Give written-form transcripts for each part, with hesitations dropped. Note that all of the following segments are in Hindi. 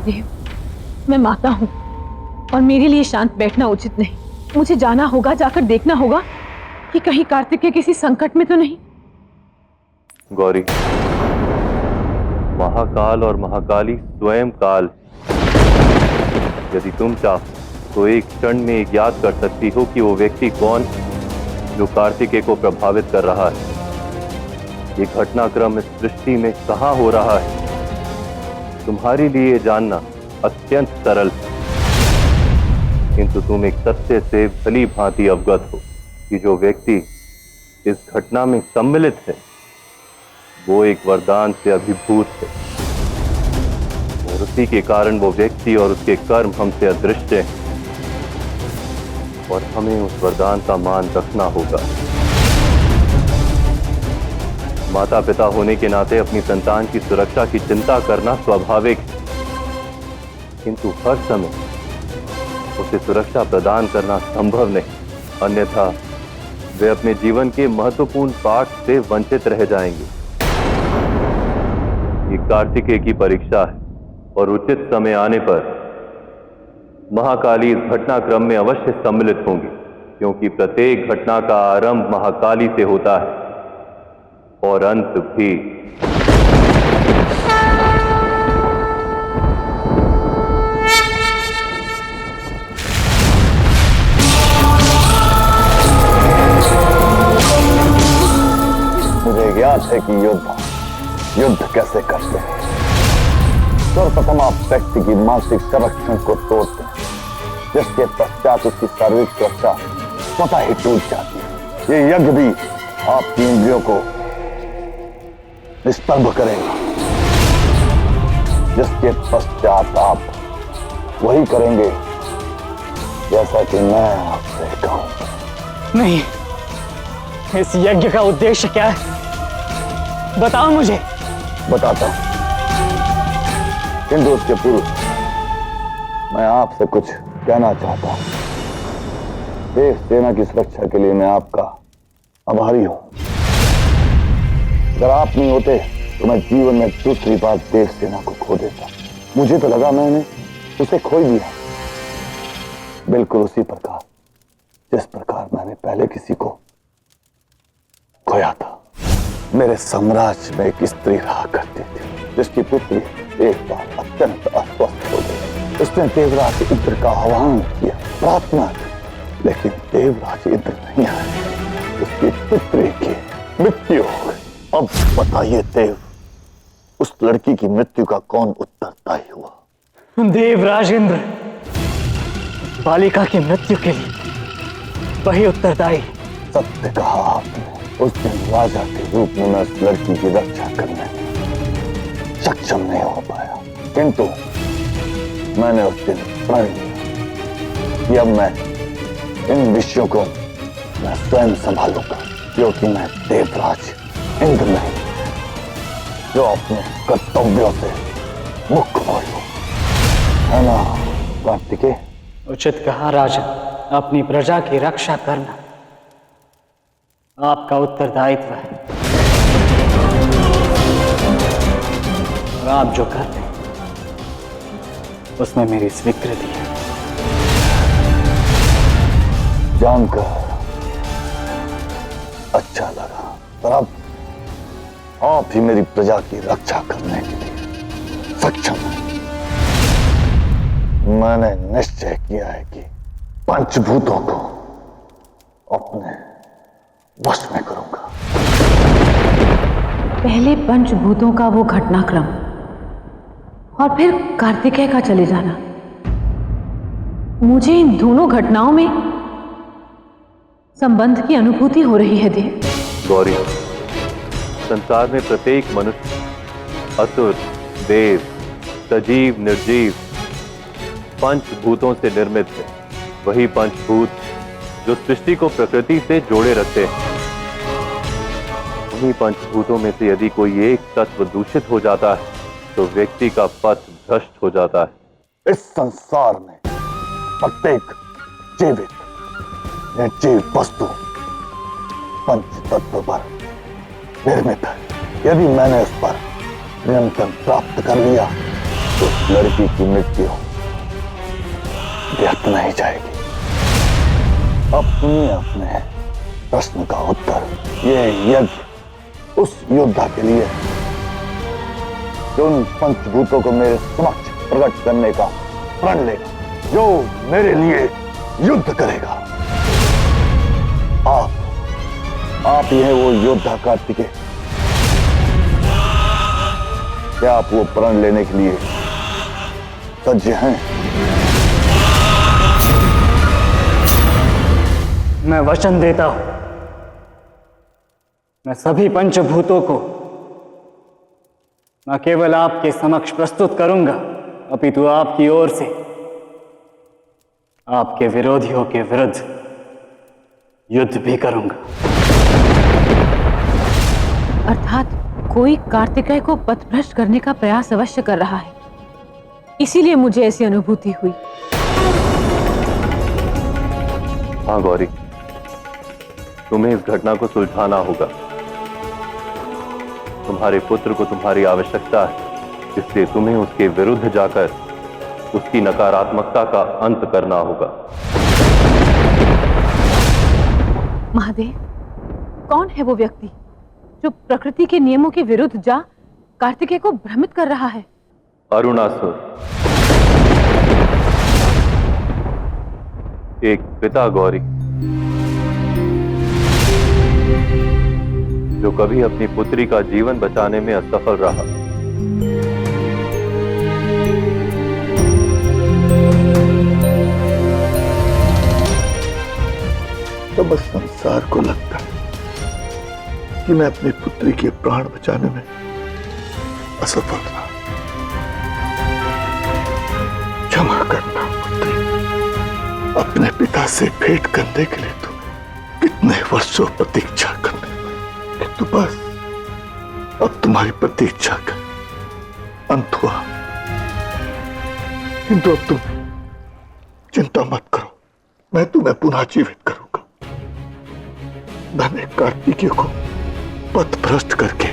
देव, मैं माता हूँ और मेरे लिए शांत बैठना उचित नहीं। मुझे जाना होगा, जाकर देखना होगा कि कहीं कार्तिकेय किसी संकट में तो नहीं। गौरी, महाकाल और महाकाली स्वयं काल। यदि तुम चाहो तो एक क्षण में ज्ञात कर सकती हो कि वो व्यक्ति कौन जो कार्तिकेय को प्रभावित कर रहा है। ये घटनाक्रम इस सृष्टि में कहां हो रहा है, तुम्हारे लिए जानना अत्यंत सरल है। किंतु तुम एक सत्य से भली भांति अवगत हो कि जो व्यक्ति इस घटना में सम्मिलित है वो एक वरदान से अभिभूत है, और उसी के कारण वो व्यक्ति और उसके कर्म हमसे अदृश्य हैं, और हमें उस वरदान का मान रखना होगा। माता पिता होने के नाते अपनी संतान की सुरक्षा की चिंता करना स्वाभाविक है, किंतु हर समय उसे सुरक्षा प्रदान करना संभव नहीं, अन्यथा वे अपने जीवन के महत्वपूर्ण पाठ से वंचित रह जाएंगे। ये कार्तिकेय की परीक्षा है, और उचित समय आने पर महाकाली इस घटनाक्रम में अवश्य सम्मिलित होंगी, क्योंकि प्रत्येक घटना का आरंभ महाकाली से होता है और अंत भी। मुझे ज्ञात है कि युद्ध कैसे करते हैं। सर्वप्रथम आप व्यक्ति की मानसिक संरक्षण को तोड़ते हैं, जिसके पश्चात उसकी शारीरिक सुरक्षा स्वतः ही टूट जाती है। ये यज्ञ भी आपकी इंद्रियों को निस्तंभ करेगा, जिसके पश्चात आप वही करेंगे जैसा कि मैं आपसे कहूं। नहीं, इस यज्ञ का उद्देश्य क्या है? बताओ मुझे। बताता हूं, किंतु उसके पूर्व मैं आपसे कुछ कहना चाहता हूं। देश सेना की सुरक्षा के लिए मैं आपका आभारी हूं। अगर आप नहीं होते तो मैं जीवन में दूसरी बार देश सेना को खो देता। मुझे तो लगा मैंने उसे खो दिया, बिल्कुल उसी प्रकार जिस प्रकार मैंने पहले किसी को खोया था। मेरे साम्राज्य में एक स्त्री रहा करती थी, जिसकी पुत्री एक बार अत्यंत अस्वस्थ हो गई। उसने देवराज इंद्र का आह्वान किया, प्रार्थना की, लेकिन देवराज इंद्र नहीं आए। उसकी पुत्री की मृत्यु हो गई। अब बताइए देव, उस लड़की की मृत्यु का कौन उत्तरदायी हुआ? देवराज इंद्र। बालिका की मृत्यु के लिए वही उत्तरदायी। सत्य कहा आपने। उस दिन राजा के रूप में मैं उस लड़की की रक्षा करने में सक्षम नहीं हो पाया, किंतु मैंने उस दिन प्रण लिया कि अब मैं इन विषयों को मैं स्वयं संभालूंगा, क्योंकि मैं देवराज इंद्र नहीं जो अपने कर्तव्यों से मुक्त हो, है ना कार्तिकेय? उचित कहा राजा, अपनी प्रजा की रक्षा करना आपका उत्तरदायित्व है, और आप जो करते हैं उसमें मेरी स्वीकृति है। जानकर अच्छा लगा, पर अब आप ही मेरी प्रजा की रक्षा करने के लिए सक्षम हैं। मैंने निश्चय किया है कि पंचभूतों को अपने वश में करूंगा। पहले पंचभूतों का वो घटनाक्रम और फिर कार्तिकेय का चले जाना, मुझे इन दोनों घटनाओं में संबंध की अनुभूति हो रही है देव। गौरी, संसार में प्रत्येक मनुष्य असुर, देव, सजीव, निर्जीव पंचभूतों से निर्मित है। वही पंचभूत जो सृष्टि को प्रकृति से जोड़े रखते हैं। उन्हीं पंचभूतों में से यदि कोई एक तत्व दूषित हो जाता है तो व्यक्ति का पथ भ्रष्ट हो जाता है। इस संसार में प्रत्येक जीवित निर्जीव वस्तु पंच तत्व पर निर्मित है। यदि मैंने उस पर नियंत्रण प्राप्त कर लिया उस लड़की की मृत्यु व्यर्थ नहीं जाएगी। अब सुनिए अपने प्रश्न का उत्तर। यह यज्ञ उस योद्धा के लिए जो उन पंचभूतों को मेरे समक्ष प्रकट करने का प्रण लेगा, जो मेरे लिए युद्ध करेगा। आप ही हैं वो योद्धा कार्तिकेय। क्या आप वो प्रण लेने के लिए सज्ज हैं? मैं वचन देता हूं, मैं सभी पंचभूतों को न केवल आपके समक्ष प्रस्तुत करूंगा, अपितु आपकी ओर से आपके विरोधियों के विरुद्ध युद्ध भी करूंगा। अर्थात कोई कार्तिकेय को पथभ्रष्ट करने का प्रयास अवश्य कर रहा है, इसीलिए मुझे ऐसी अनुभूति हुई। हाँ गौरी, तुम्हें इस घटना को सुलझाना होगा। तुम्हारे पुत्र को तुम्हारी आवश्यकता है, इसलिए तुम्हें उसके विरुद्ध जाकर उसकी नकारात्मकता का अंत करना होगा। महादेव, कौन है वो व्यक्ति जो प्रकृति के नियमों के विरुद्ध जा कार्तिकेय को भ्रमित कर रहा है? अरुणासुर, एक पिता गौरी, जो कभी अपनी पुत्री का जीवन बचाने में असफल रहा। तो बस संसार को लगता है कि मैं अपनी पुत्री के प्राण बचाने में असफल रहा। क्षमा करना पुत्री, अपने पिता से भेंट करने के लिए तो कितने वर्षों प्रतीक्षा करने पड़े, किंतु बस अब तुम्हारी प्रतीक्षा का अंत हुआ। किंतु अब तुम चिंता मत करो, मैं तुम्हें पुनः जीवित करूंगा। मैंने कार्तिकेय को पथभ्रष्ट करके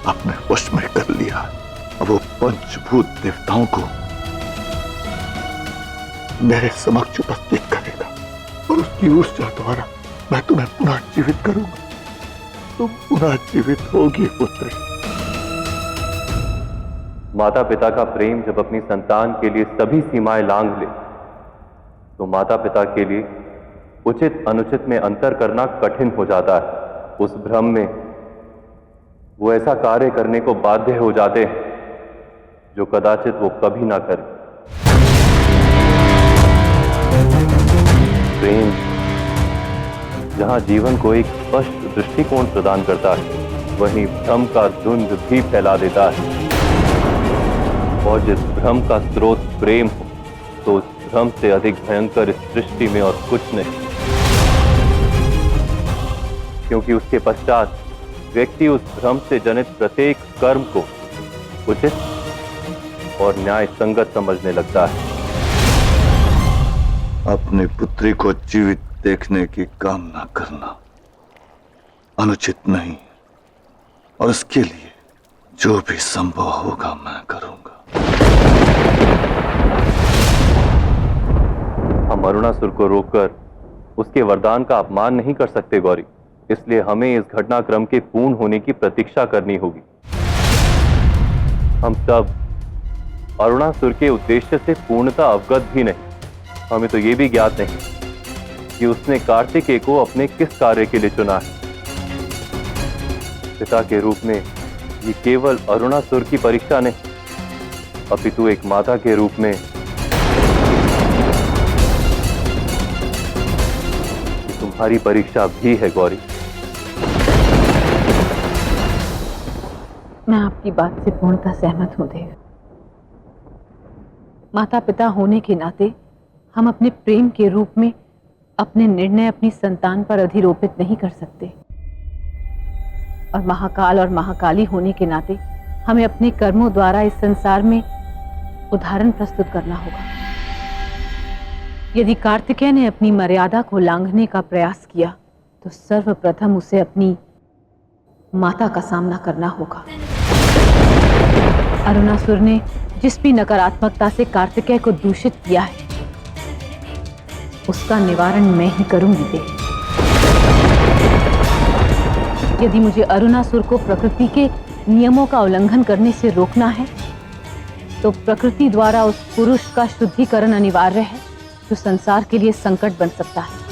अपने वश में कर लिया। अब वो पंचभूत देवताओं को मेरे समक्ष उपस्थित करेगा और उसकी ऊर्जा द्वारा मैं तुम्हें पुनः जीवित करूंगा। तुम पुनः जीवित होगी पुत्री। माता पिता का प्रेम जब अपनी संतान के लिए सभी सीमाएं लांघ ले, तो माता पिता के लिए उचित अनुचित में अंतर करना कठिन हो जाता है। उस भ्रम में वो ऐसा कार्य करने को बाध्य हो जाते हैं जो कदाचित वो कभी ना करे। प्रेम जहां जीवन को एक स्पष्ट दृष्टिकोण प्रदान करता है, वहीं भ्रम का धुंध भी फैला देता है। और जिस भ्रम का स्रोत प्रेम हो, तो उस भ्रम से अधिक भयंकर इस सृष्टि में और कुछ नहीं, क्योंकि उसके पश्चात व्यक्ति उस भ्रम से जनित प्रत्येक कर्म को उचित और न्याय संगत समझने लगता है। अपनी पुत्री को जीवित देखने की कामना करना अनुचित नहीं, और उसके लिए जो भी संभव होगा मैं करूंगा। हम अरुणासुर को रोककर उसके वरदान का अपमान नहीं कर सकते गौरी, इसलिए हमें इस घटनाक्रम के पूर्ण होने की प्रतीक्षा करनी होगी। हम सब अरुणासुर के उद्देश्य से पूर्णतः अवगत भी नहीं। हमें तो यह भी ज्ञात नहीं कि उसने कार्तिकेय को अपने किस कार्य के लिए चुना है। पिता के रूप में ये केवल अरुणासुर की परीक्षा नहीं, अपितु एक माता के रूप में तुम्हारी परीक्षा भी है गौरी। मैं आपकी बात से पूर्णतः सहमत हूं देव। माता पिता होने के नाते हम अपने प्रेम के रूप में अपने निर्णय अपनी संतान पर अधिरोपित नहीं कर सकते, और महाकाल और महाकाली होने के नाते हमें अपने कर्मों द्वारा इस संसार में उदाहरण प्रस्तुत करना होगा। यदि कार्तिकेय ने अपनी मर्यादा को लांघने का प्रयास किया, तो सर्वप्रथम उसे अपनी माता का सामना करना होगा। अरुणासुर ने जिस भी नकारात्मकता से कार्तिकेय को दूषित किया है, उसका निवारण मैं ही करूंगी देवी। यदि मुझे अरुणासुर को प्रकृति के नियमों का उल्लंघन करने से रोकना है, तो प्रकृति द्वारा उस पुरुष का शुद्धिकरण अनिवार्य है जो संसार के लिए संकट बन सकता है।